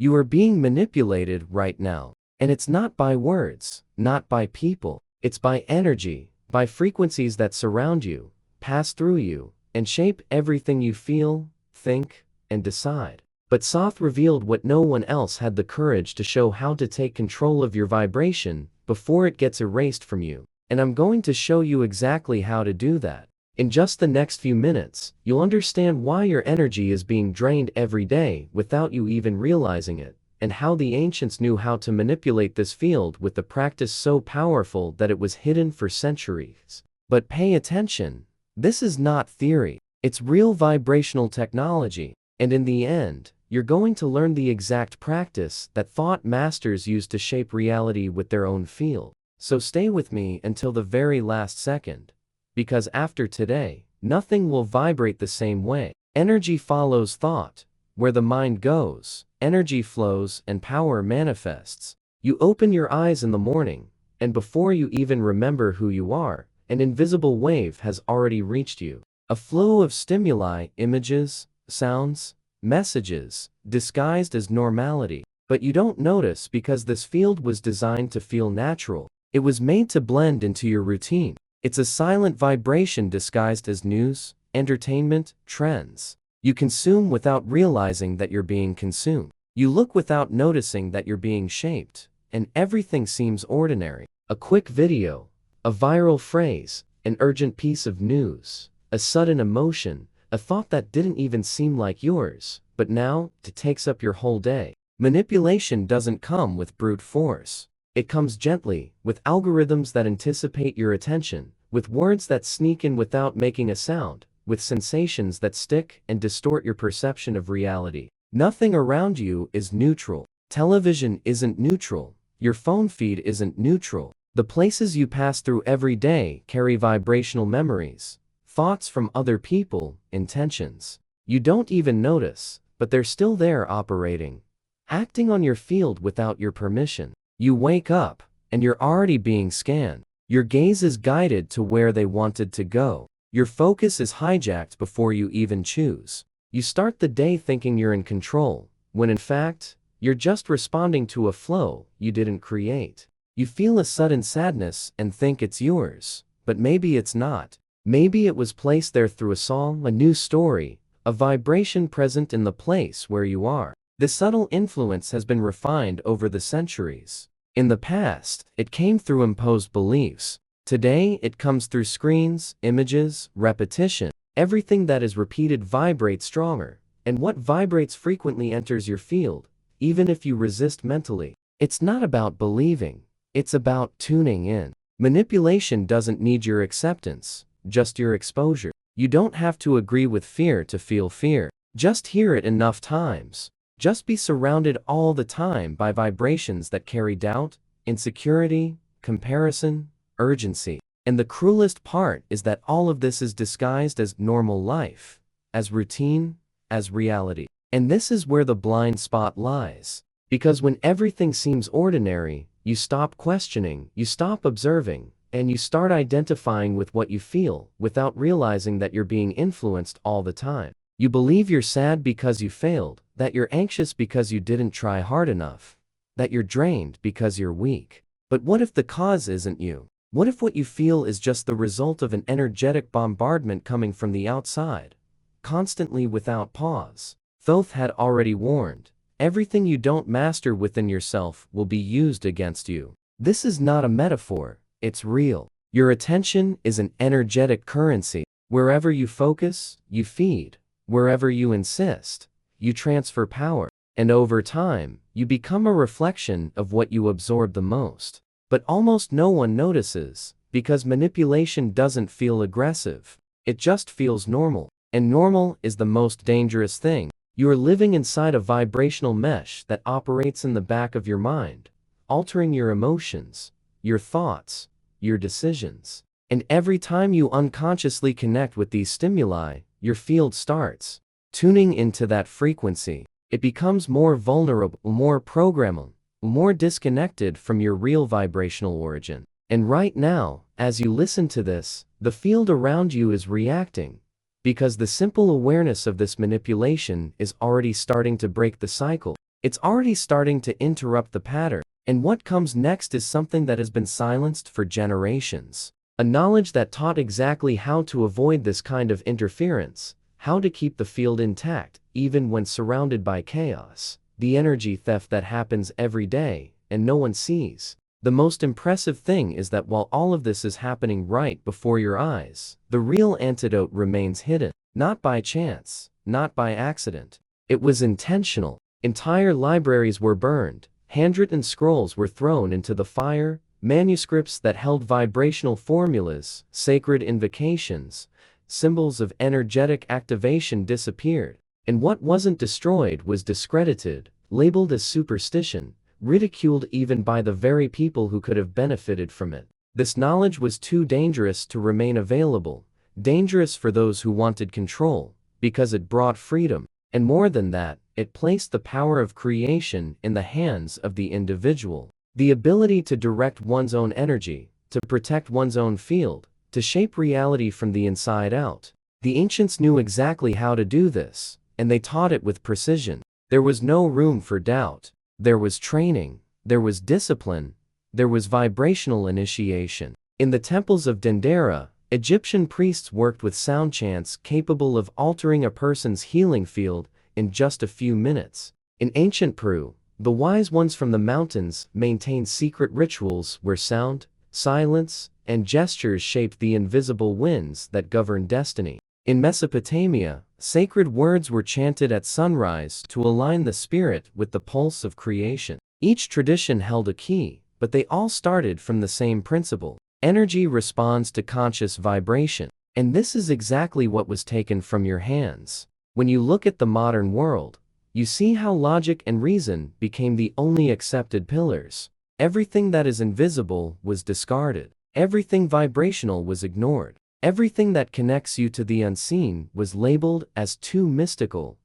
You are being manipulated right now. And it's not by words, not by people. It's by energy, by frequencies that surround you, pass through you, and shape everything you feel, think, and decide. But Thoth revealed what no one else had the courage to show: how to take control of your vibration before it gets erased from you. And I'm going to show you exactly how to do that. In just the next few minutes, you'll understand why your energy is being drained every day without you even realizing it, and how the ancients knew how to manipulate this field with a practice so powerful that it was hidden for centuries. But pay attention. This is not theory. It's real vibrational technology. And in the end, you're going to learn the exact practice that thought masters used to shape reality with their own field. So stay with me until the very last second. Because after today, nothing will vibrate the same way. Energy follows thought. Where the mind goes, energy flows and power manifests. You open your eyes in the morning, and before you even remember who you are, an invisible wave has already reached you. A flow of stimuli, images, sounds, messages, disguised as normality. But you don't notice because this field was designed to feel natural. It was made to blend into your routine. It's a silent vibration disguised as news, entertainment, trends. You consume without realizing that you're being consumed. You look without noticing that you're being shaped, and everything seems ordinary. A quick video, a viral phrase, an urgent piece of news, a sudden emotion, a thought that didn't even seem like yours, but now it takes up your whole day. Manipulation doesn't come with brute force. It comes gently, with algorithms that anticipate your attention, with words that sneak in without making a sound, with sensations that stick and distort your perception of reality. Nothing around you is neutral. Television isn't neutral. Your phone feed isn't neutral. The places you pass through every day carry vibrational memories, thoughts from other people, intentions. You don't even notice, but they're still there operating, acting on your field without your permission. You wake up, and you're already being scanned. Your gaze is guided to where they wanted to go. Your focus is hijacked before you even choose. You start the day thinking you're in control, when in fact, you're just responding to a flow you didn't create. You feel a sudden sadness and think it's yours, but maybe it's not. Maybe it was placed there through a song, a new story, a vibration present in the place where you are. This subtle influence has been refined over the centuries. In the past, it came through imposed beliefs. Today, it comes through screens, images, repetition. Everything that is repeated vibrates stronger, and what vibrates frequently enters your field, even if you resist mentally. It's not about believing, it's about tuning in. Manipulation doesn't need your acceptance, just your exposure. You don't have to agree with fear to feel fear. Just hear it enough times. Just be surrounded all the time by vibrations that carry doubt, insecurity, comparison, urgency. And the cruelest part is that all of this is disguised as normal life, as routine, as reality. And this is where the blind spot lies. Because when everything seems ordinary, you stop questioning, you stop observing, and you start identifying with what you feel without realizing that you're being influenced all the time. You believe you're sad because you failed, that you're anxious because you didn't try hard enough, that you're drained because you're weak. But what if the cause isn't you? What if what you feel is just the result of an energetic bombardment coming from the outside, constantly without pause? Thoth had already warned, everything you don't master within yourself will be used against you. This is not a metaphor, it's real. Your attention is an energetic currency. Wherever you focus, you feed. Wherever you insist, you transfer power. And over time, you become a reflection of what you absorb the most. But almost no one notices, because manipulation doesn't feel aggressive. It just feels normal. And normal is the most dangerous thing. You are living inside a vibrational mesh that operates in the back of your mind, altering your emotions, your thoughts, your decisions. And every time you unconsciously connect with these stimuli, your field starts tuning into that frequency. It becomes more vulnerable, more programmable, more disconnected from your real vibrational origin. And right now, as you listen to this, the field around you is reacting, because the simple awareness of this manipulation is already starting to break the cycle. It's already starting to interrupt the pattern. And what comes next is something that has been silenced for generations. A knowledge that taught exactly how to avoid this kind of interference, how to keep the field intact, even when surrounded by chaos. The energy theft that happens every day, and no one sees. The most impressive thing is that while all of this is happening right before your eyes, the real antidote remains hidden. Not by chance, not by accident. It was intentional. Entire libraries were burned, handwritten scrolls were thrown into the fire, manuscripts that held vibrational formulas, sacred invocations, symbols of energetic activation disappeared. And what wasn't destroyed was discredited, labeled as superstition, ridiculed even by the very people who could have benefited from it. This knowledge was too dangerous to remain available, dangerous for those who wanted control, because it brought freedom, and more than that, it placed the power of creation in the hands of the individual. The ability to direct one's own energy, to protect one's own field, to shape reality from the inside out. The ancients knew exactly how to do this, and they taught it with precision. There was no room for doubt. There was training, there was discipline, there was vibrational initiation. In the temples of Dendera, Egyptian priests worked with sound chants capable of altering a person's healing field in just a few minutes. In ancient Peru, the wise ones from the mountains maintained secret rituals where sound, silence, and gestures shaped the invisible winds that govern destiny. In Mesopotamia, sacred words were chanted at sunrise to align the spirit with the pulse of creation. Each tradition held a key, but they all started from the same principle. Energy responds to conscious vibration. And this is exactly what was taken from your hands. When you look at the modern world, you see how logic and reason became the only accepted pillars. Everything that is invisible was discarded. Everything vibrational was ignored. Everything that connects you to the unseen was labeled as too mystical,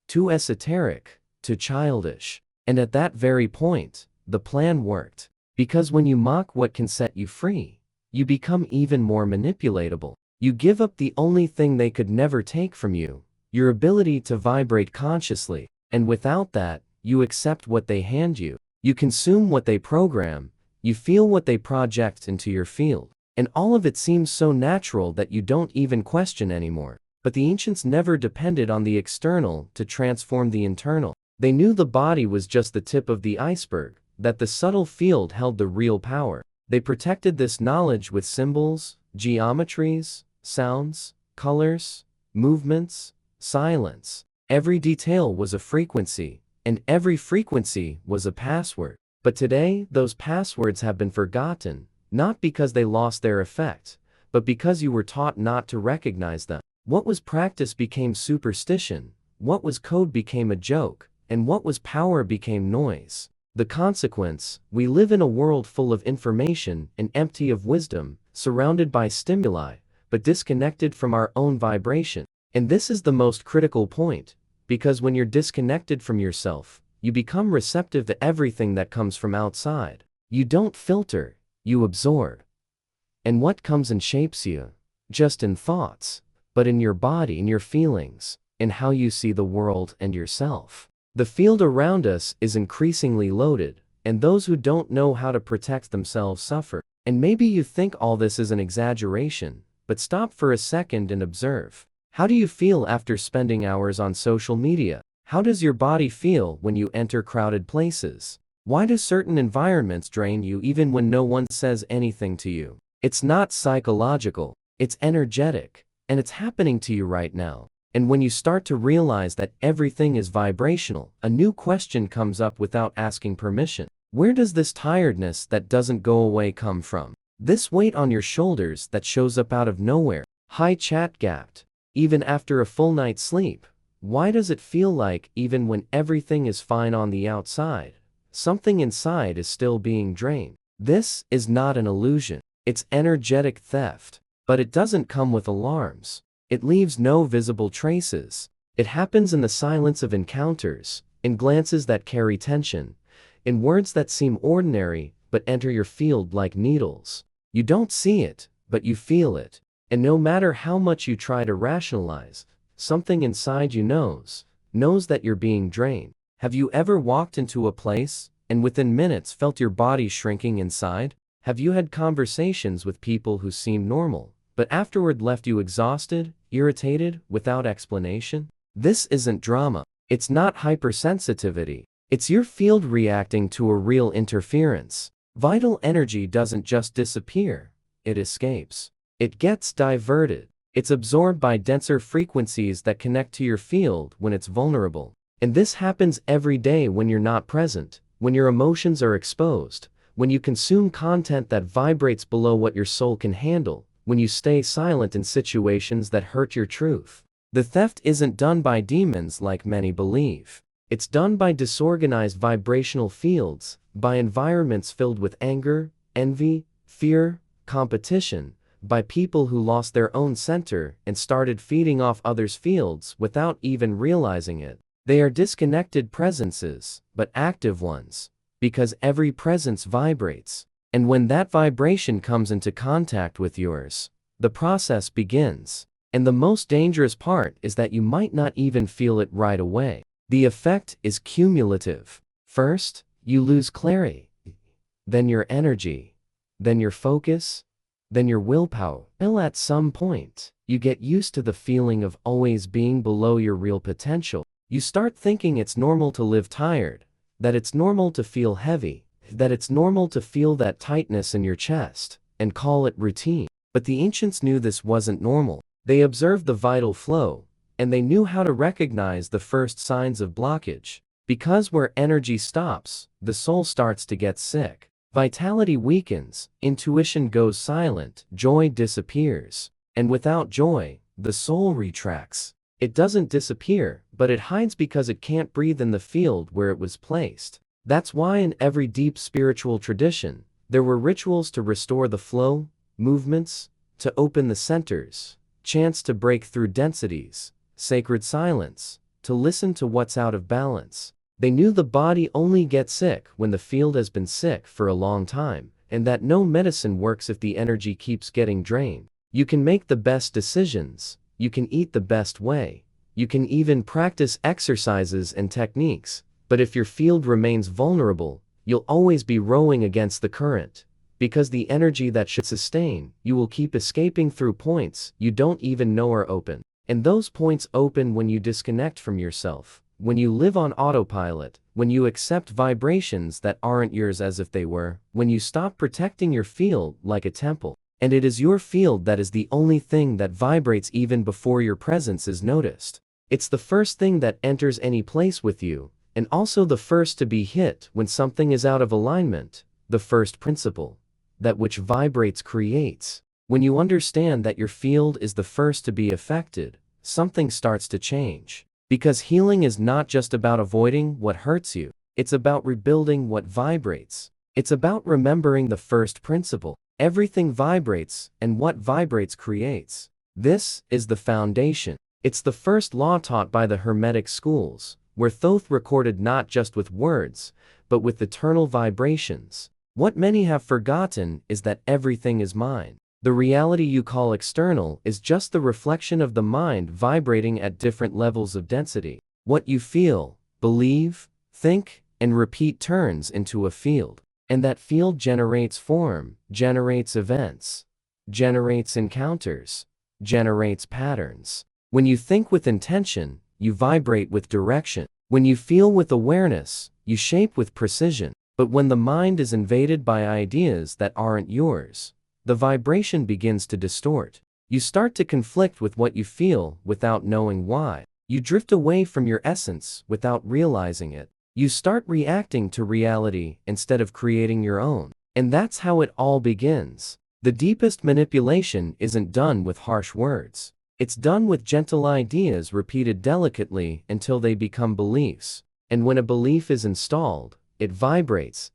too esoteric, too childish. And at that very point, the plan worked. Because when you mock what can set you free, you become even more manipulatable. You give up the only thing they could never take from you, your ability to vibrate consciously. And without that, you accept what they hand you. You consume what they program. You feel what they project into your field. And all of it seems so natural that you don't even question anymore. But the ancients never depended on the external to transform the internal. They knew the body was just the tip of the iceberg, that the subtle field held the real power. They protected this knowledge with symbols, geometries, sounds, colors, movements, silence. Every detail was a frequency, and every frequency was a password. But today, those passwords have been forgotten. Not because they lost their effect, but because you were taught not to recognize them. What was practice became superstition, what was code became a joke, and what was power became noise. The consequence, we live in a world full of information and empty of wisdom, surrounded by stimuli, but disconnected from our own vibration. And this is the most critical point, because when you're disconnected from yourself, you become receptive to everything that comes from outside. You don't filter. You absorb. And what comes and shapes you? Just in thoughts, but in your body, in your feelings, in how you see the world and yourself. The field around us is increasingly loaded, and those who don't know how to protect themselves suffer. And maybe you think all this is an exaggeration, but stop for a second and observe. How do you feel after spending hours on social media? How does your body feel when you enter crowded places? Why do certain environments drain you even when no one says anything to you? It's not psychological, it's energetic, and it's happening to you right now. And when you start to realize that everything is vibrational, a new question comes up without asking permission. Where does this tiredness that doesn't go away come from? This weight on your shoulders that shows up out of nowhere? High chat gapped, even after a full night's sleep. Why does it feel like, even when everything is fine on the outside, something inside is still being drained? This is not an illusion. It's energetic theft. But it doesn't come with alarms. It leaves no visible traces. It happens in the silence of encounters, in glances that carry tension, in words that seem ordinary but enter your field like needles. You don't see it, but you feel it. And no matter how much you try to rationalize, something inside you knows that you're being drained. Have you ever walked into a place and within minutes felt your body shrinking inside? Have you had conversations with people who seemed normal, but afterward left you exhausted, irritated, without explanation? This isn't drama. It's not hypersensitivity. It's your field reacting to a real interference. Vital energy doesn't just disappear, it escapes. It gets diverted. It's absorbed by denser frequencies that connect to your field when it's vulnerable. And this happens every day when you're not present, when your emotions are exposed, when you consume content that vibrates below what your soul can handle, when you stay silent in situations that hurt your truth. The theft isn't done by demons like many believe. It's done by disorganized vibrational fields, by environments filled with anger, envy, fear, competition, by people who lost their own center and started feeding off others' fields without even realizing it. They are disconnected presences, but active ones, because every presence vibrates. And when that vibration comes into contact with yours, the process begins. And the most dangerous part is that you might not even feel it right away. The effect is cumulative. First, you lose clarity, then your energy, then your focus, then your willpower. Till at some point, you get used to the feeling of always being below your real potential. You start thinking it's normal to live tired, that it's normal to feel heavy, that it's normal to feel that tightness in your chest, and call it routine. But the ancients knew this wasn't normal. They observed the vital flow, and they knew how to recognize the first signs of blockage. Because where energy stops, the soul starts to get sick. Vitality weakens, intuition goes silent, joy disappears. And without joy, the soul retracts. It doesn't disappear, but it hides because it can't breathe in the field where it was placed. That's why in every deep spiritual tradition, there were rituals to restore the flow, movements, to open the centers, chants to break through densities, sacred silence, to listen to what's out of balance. They knew the body only gets sick when the field has been sick for a long time, and that no medicine works if the energy keeps getting drained. You can make the best decisions, you can eat the best way, you can even practice exercises and techniques, but if your field remains vulnerable, you'll always be rowing against the current. Because the energy that should sustain, you will keep escaping through points you don't even know are open. And those points open when you disconnect from yourself, when you live on autopilot, when you accept vibrations that aren't yours as if they were, when you stop protecting your field like a temple. And it is your field that is the only thing that vibrates even before your presence is noticed. It's the first thing that enters any place with you, and also the first to be hit when something is out of alignment, the first principle. That which vibrates creates. When you understand that your field is the first to be affected, something starts to change. Because healing is not just about avoiding what hurts you, it's about rebuilding what vibrates. It's about remembering the first principle. Everything vibrates, and what vibrates creates. This is the foundation. It's the first law taught by the Hermetic schools, where Thoth recorded not just with words, but with eternal vibrations. What many have forgotten is that everything is mind. The reality you call external is just the reflection of the mind vibrating at different levels of density. What you feel, believe, think, and repeat turns into a field. And that field generates form, generates events, generates encounters, generates patterns. When you think with intention, you vibrate with direction. When you feel with awareness, you shape with precision. But when the mind is invaded by ideas that aren't yours, the vibration begins to distort. You start to conflict with what you feel without knowing why. You drift away from your essence without realizing it. You start reacting to reality instead of creating your own. And that's how it all begins. The deepest manipulation isn't done with harsh words. It's done with gentle ideas repeated delicately until they become beliefs. And when a belief is installed, it vibrates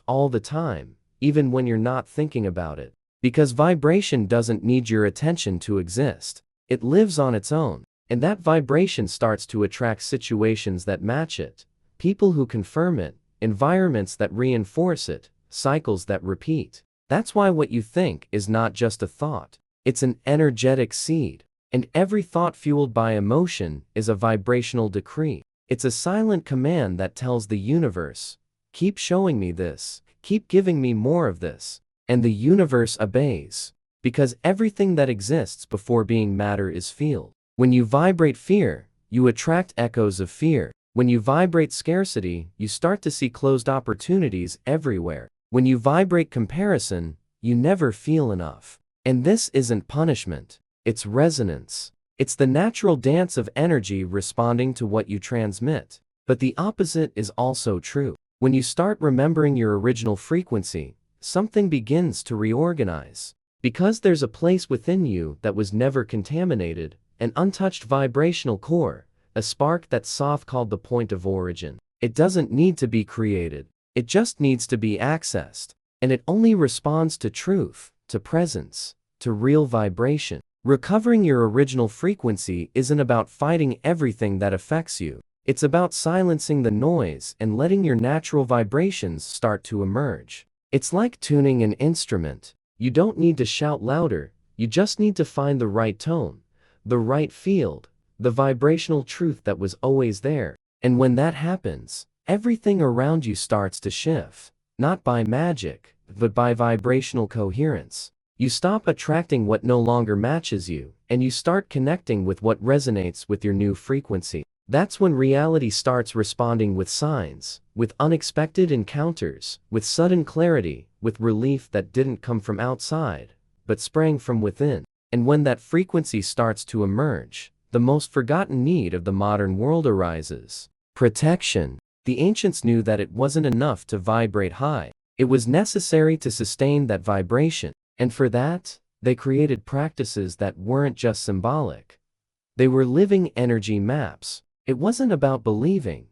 all the time, even when you're not thinking about it. Because vibration doesn't need your attention to exist. It lives on its own, and that vibration starts to attract situations that match it, people who confirm it, environments that reinforce it, cycles that repeat. That's why what you think is not just a thought, it's an energetic seed. And every thought fueled by emotion is a vibrational decree. It's a silent command that tells the universe, keep showing me this, keep giving me more of this. And the universe obeys. Because everything that exists before being matter is field. When you vibrate fear, you attract echoes of fear. When you vibrate scarcity, you start to see closed opportunities everywhere. When you vibrate comparison, you never feel enough. And this isn't punishment. It's resonance. It's the natural dance of energy responding to what you transmit. But the opposite is also true. When you start remembering your original frequency, something begins to reorganize. Because there's a place within you that was never contaminated, an untouched vibrational core, a spark that Thoth called the point of origin. It doesn't need to be created. It just needs to be accessed. And it only responds to truth, to presence, to real vibration. Recovering your original frequency isn't about fighting everything that affects you. It's about silencing the noise and letting your natural vibrations start to emerge. It's like tuning an instrument. You don't need to shout louder, you just need to find the right tone, the right field, the vibrational truth that was always there. And when that happens, everything around you starts to shift, not by magic, but by vibrational coherence. You stop attracting what no longer matches you, and you start connecting with what resonates with your new frequency. That's when reality starts responding with signs, with unexpected encounters, with sudden clarity, with relief that didn't come from outside, but sprang from within. And when that frequency starts to emerge, the most forgotten need of the modern world arises: protection. The ancients knew that it wasn't enough to vibrate high. It was necessary to sustain that vibration. And for that, they created practices that weren't just symbolic. They were living energy maps. It wasn't about believing.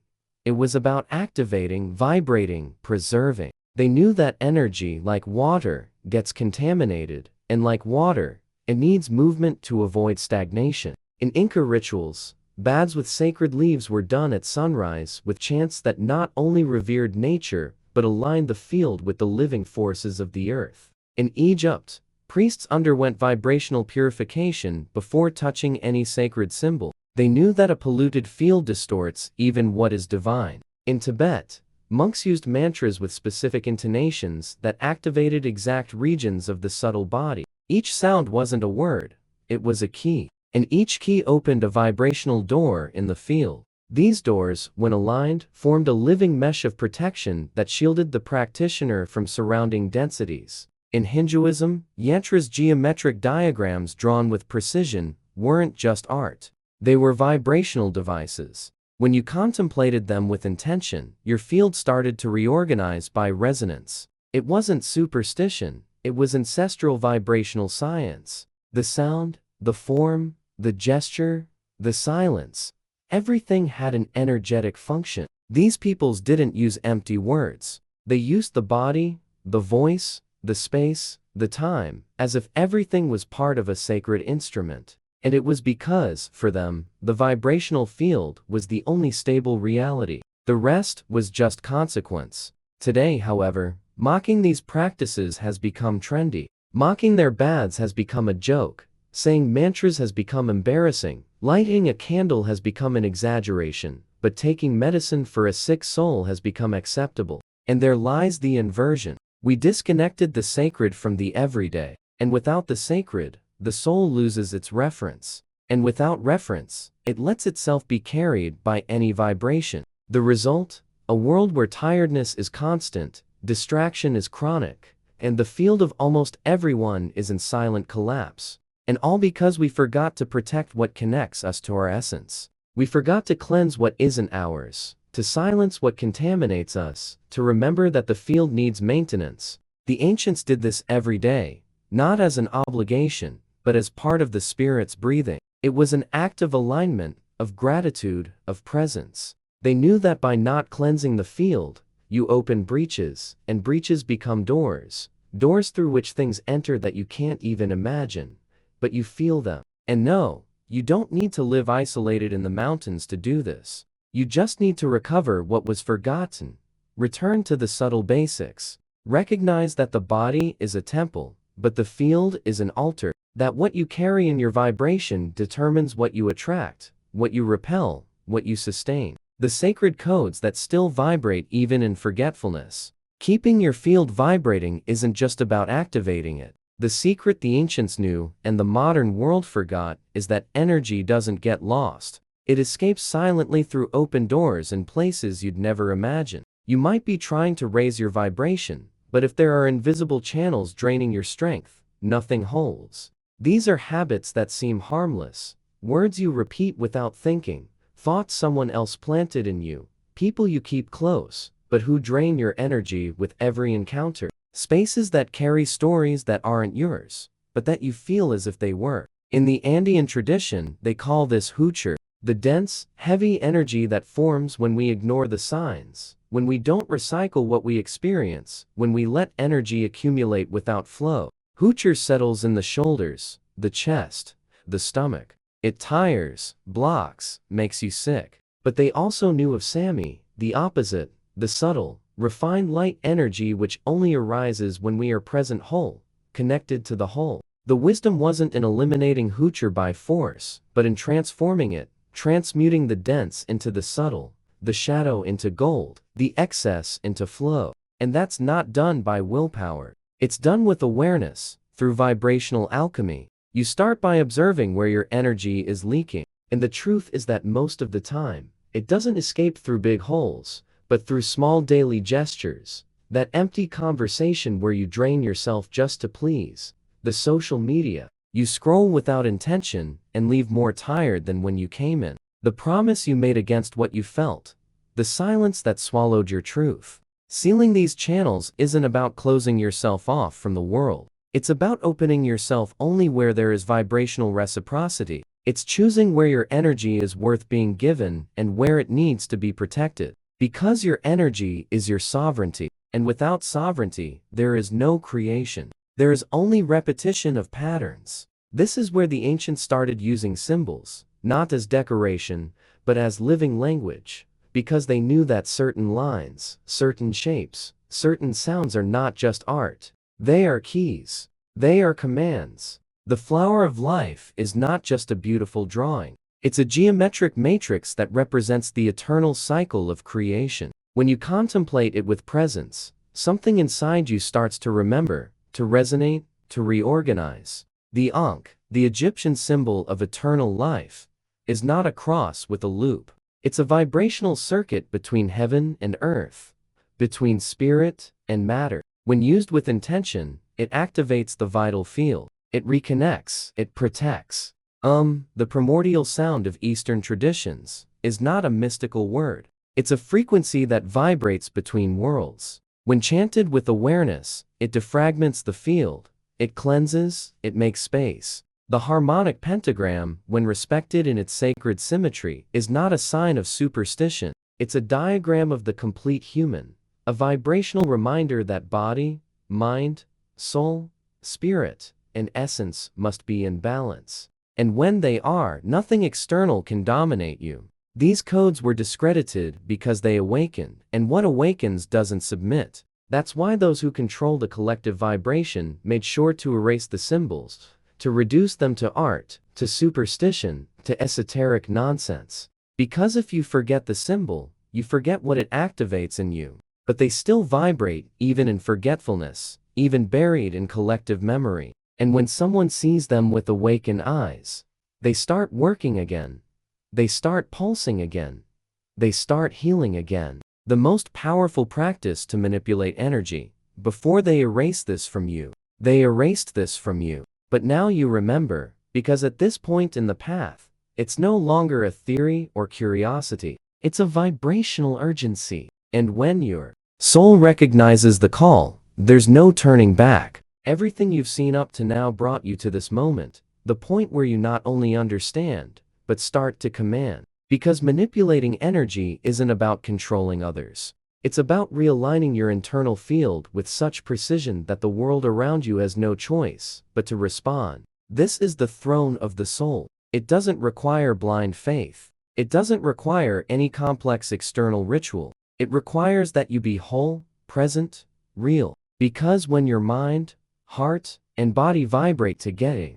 It was about activating, vibrating, preserving. They knew that energy, like water, gets contaminated, and like water, it needs movement to avoid stagnation. In Inca rituals, baths with sacred leaves were done at sunrise with chants that not only revered nature, but aligned the field with the living forces of the earth. In Egypt, priests underwent vibrational purification before touching any sacred symbol. They knew that a polluted field distorts even what is divine. In Tibet, monks used mantras with specific intonations that activated exact regions of the subtle body. Each sound wasn't a word, it was a key. And each key opened a vibrational door in the field. These doors, when aligned, formed a living mesh of protection that shielded the practitioner from surrounding densities. In Hinduism, yantras, geometric diagrams drawn with precision, weren't just art. They were vibrational devices. When you contemplated them with intention, your field started to reorganize by resonance. It wasn't superstition, it was ancestral vibrational science. The sound, the form, the gesture, the silence, everything had an energetic function. These peoples didn't use empty words. They used the body, the voice, the space, the time, as if everything was part of a sacred instrument. And it was because, for them, the vibrational field was the only stable reality. The rest was just consequence. Today, however, mocking these practices has become trendy. Mocking their baths has become a joke. Saying mantras has become embarrassing. Lighting a candle has become an exaggeration. But taking medicine for a sick soul has become acceptable. And there lies the inversion. We disconnected the sacred from the everyday. And without the sacred, the soul loses its reference. And without reference, it lets itself be carried by any vibration. The result? A world where tiredness is constant, distraction is chronic, and the field of almost everyone is in silent collapse. And all because we forgot to protect what connects us to our essence. We forgot to cleanse what isn't ours, to silence what contaminates us, to remember that the field needs maintenance. The ancients did this every day, not as an obligation, but as part of the spirit's breathing. It was an act of alignment, of gratitude, of presence. They knew that by not cleansing the field, you open breaches, and breaches become doors. Doors through which things enter that you can't even imagine, but you feel them. And no, you don't need to live isolated in the mountains to do this. You just need to recover what was forgotten. Return to the subtle basics. Recognize that the body is a temple, but the field is an altar. That what you carry in your vibration determines what you attract, what you repel, what you sustain. the sacred codes that still vibrate even in forgetfulness. Keeping your field vibrating isn't just about activating it. The secret the ancients knew and the modern world forgot is that energy doesn't get lost. It escapes silently through open doors and places you'd never imagine. You might be trying to raise your vibration, but if there are invisible channels draining your strength, nothing holds. These are habits that seem harmless, words you repeat without thinking, thoughts someone else planted in you, people you keep close, but who drain your energy with every encounter. Spaces that carry stories that aren't yours, but that you feel as if they were. In the Andean tradition, they call this hoocher, the dense, heavy energy that forms when we ignore the signs, when we don't recycle what we experience, when we let energy accumulate without flow. Hoocher settles in the shoulders, the chest, the stomach. It tires, blocks, makes you sick. But they also knew of Sami, the opposite, the subtle, refined light energy which only arises when we are present whole, connected to the whole. The wisdom wasn't in eliminating hoocher by force, but in transforming it, transmuting the dense into the subtle, the shadow into gold, the excess into flow. And that's not done by willpower. It's done with awareness, through vibrational alchemy. You start by observing where your energy is leaking. And the truth is that most of the time, it doesn't escape through big holes, but through small daily gestures. That empty conversation where you drain yourself just to please. The social media. You scroll without intention and leave more tired than when you came in. The promise you made against what you felt. The silence that swallowed your truth. Sealing these channels isn't about closing yourself off from the world. It's about opening yourself only where there is vibrational reciprocity. It's choosing where your energy is worth being given and where it needs to be protected. Because your energy is your sovereignty, and without sovereignty, there is no creation. There is only repetition of patterns. This is where the ancients started using symbols, not as decoration, but as living language, because they knew that certain lines, certain shapes, certain sounds are not just art. They are keys. They are commands. The flower of life is not just a beautiful drawing. It's a geometric matrix that represents the eternal cycle of creation. When you contemplate it with presence, something inside you starts to remember, to resonate, to reorganize. The Ankh, the Egyptian symbol of eternal life, is not a cross with a loop. It's a vibrational circuit between heaven and earth, between spirit and matter. When used with intention, it activates the vital field. It reconnects, it protects. The primordial sound of Eastern traditions is not a mystical word. It's a frequency that vibrates between worlds. When chanted with awareness, it defragments the field, it cleanses, it makes space. The harmonic pentagram, when respected in its sacred symmetry, is not a sign of superstition. It's a diagram of the complete human, a vibrational reminder that body, mind, soul, spirit, and essence must be in balance. And when they are, nothing external can dominate you. These codes were discredited because they awaken, and what awakens doesn't submit. That's why those who control the collective vibration made sure to erase the symbols, to reduce them to art, to superstition, to esoteric nonsense. Because if you forget the symbol, you forget what it activates in you. But they still vibrate, even in forgetfulness, even buried in collective memory. And when someone sees them with awakened eyes, they start working again. They start pulsing again. They start healing again. The most powerful practice to manipulate energy. Before they erase this from you, they erased this from you. But now you remember, because at this point in the path, it's no longer a theory or curiosity. It's a vibrational urgency. And when your soul recognizes the call, there's no turning back. Everything you've seen up to now brought you to this moment, the point where you not only understand, but start to command. Because manipulating energy isn't about controlling others. It's about realigning your internal field with such precision that the world around you has no choice but to respond. This is the throne of the soul. It doesn't require blind faith. It doesn't require any complex external ritual. It requires that you be whole, present, real. Because when your mind, heart, and body vibrate together,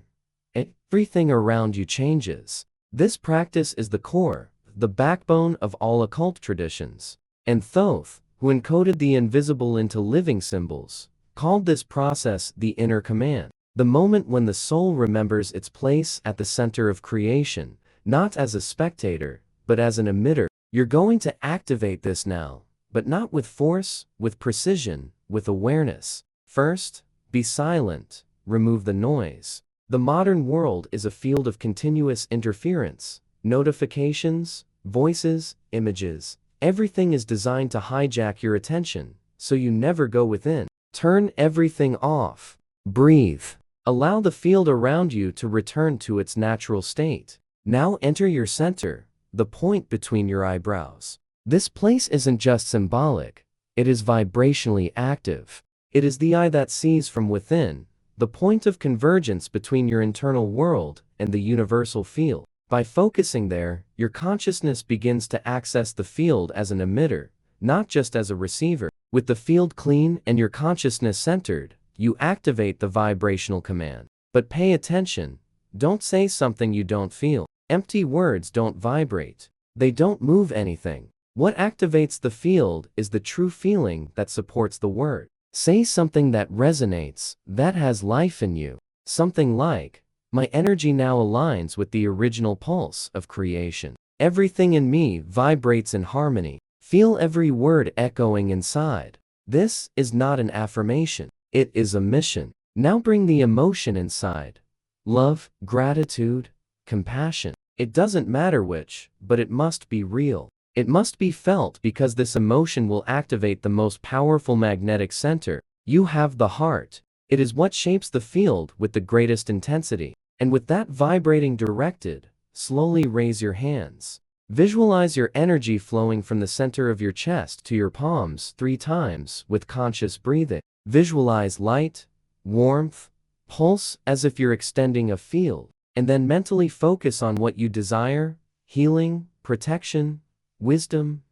everything around you changes. This practice is the core, the backbone of all occult traditions. And Thoth, who encoded the invisible into living symbols, called this process the inner command, the moment when the soul remembers its place at the center of creation, not as a spectator, but as an emitter. You're going to activate this now, but not with force, with precision, with awareness. First, be silent, remove the noise. The modern world is a field of continuous interference, notifications, voices, images. Everything is designed to hijack your attention, so you never go within. Turn everything off. Breathe. Allow the field around you to return to its natural state. Now enter your center, the point between your eyebrows. This place isn't just symbolic, it is vibrationally active. It is the eye that sees from within, the point of convergence between your internal world and the universal field. By focusing there, your consciousness begins to access the field as an emitter, not just as a receiver. With the field clean and your consciousness centered, you activate the vibrational command. But pay attention, don't say something you don't feel. Empty words don't vibrate. They don't move anything. What activates the field is the true feeling that supports the word. Say something that resonates, that has life in you. Something like, my energy now aligns with the original pulse of creation. Everything in me vibrates in harmony. Feel every word echoing inside. This is not an affirmation. It is a mission. Now bring the emotion inside. Love, gratitude, compassion. It doesn't matter which, but it must be real. It must be felt because this emotion will activate the most powerful magnetic center. You have the heart. It is what shapes the field with the greatest intensity. And with that vibrating directed, slowly raise your hands. Visualize your energy flowing from the center of your chest to your palms 3 times with conscious breathing. Visualize light, warmth, pulse as if you're extending a field, and then mentally focus on what you desire: healing, protection, wisdom,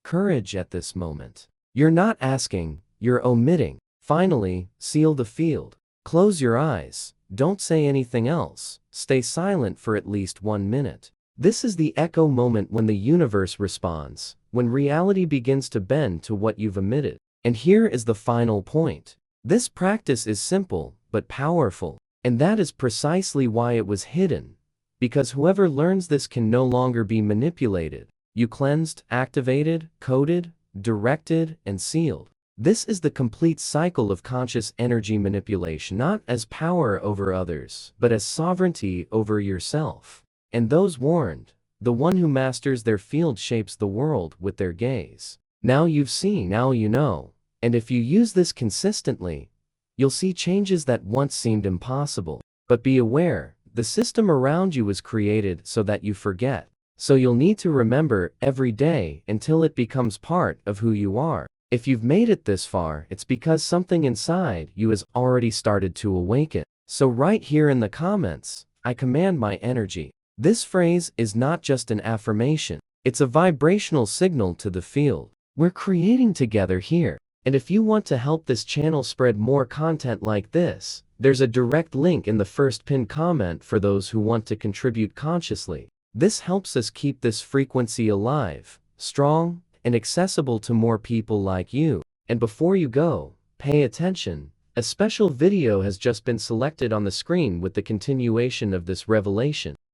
courage at this moment. You're not asking, you're omitting. Finally, seal the field. Close your eyes, don't say anything else, stay silent for at least 1 minute. This is the echo moment when the universe responds, when reality begins to bend to what you've emitted. And here is the final point. This practice is simple, but powerful. And that is precisely why it was hidden. Because whoever learns this can no longer be manipulated. You cleansed, activated, coded, directed, and sealed. This is the complete cycle of conscious energy manipulation, not as power over others, but as sovereignty over yourself. And those warned, the one who masters their field shapes the world with their gaze. Now you've seen, now you know. And if you use this consistently, you'll see changes that once seemed impossible. But be aware, the system around you was created so that you forget. So you'll need to remember every day until it becomes part of who you are. If you've made it this far, it's because something inside you has already started to awaken. So right here in the comments, I command my energy. This phrase is not just an affirmation, it's a vibrational signal to the field. We're creating together here. And if you want to help this channel spread more content like this, there's a direct link in the first pinned comment for those who want to contribute consciously. This helps us keep this frequency alive, strong, and accessible to more people like you. And before you go, pay attention. A special video has just been selected on the screen with the continuation of this revelation.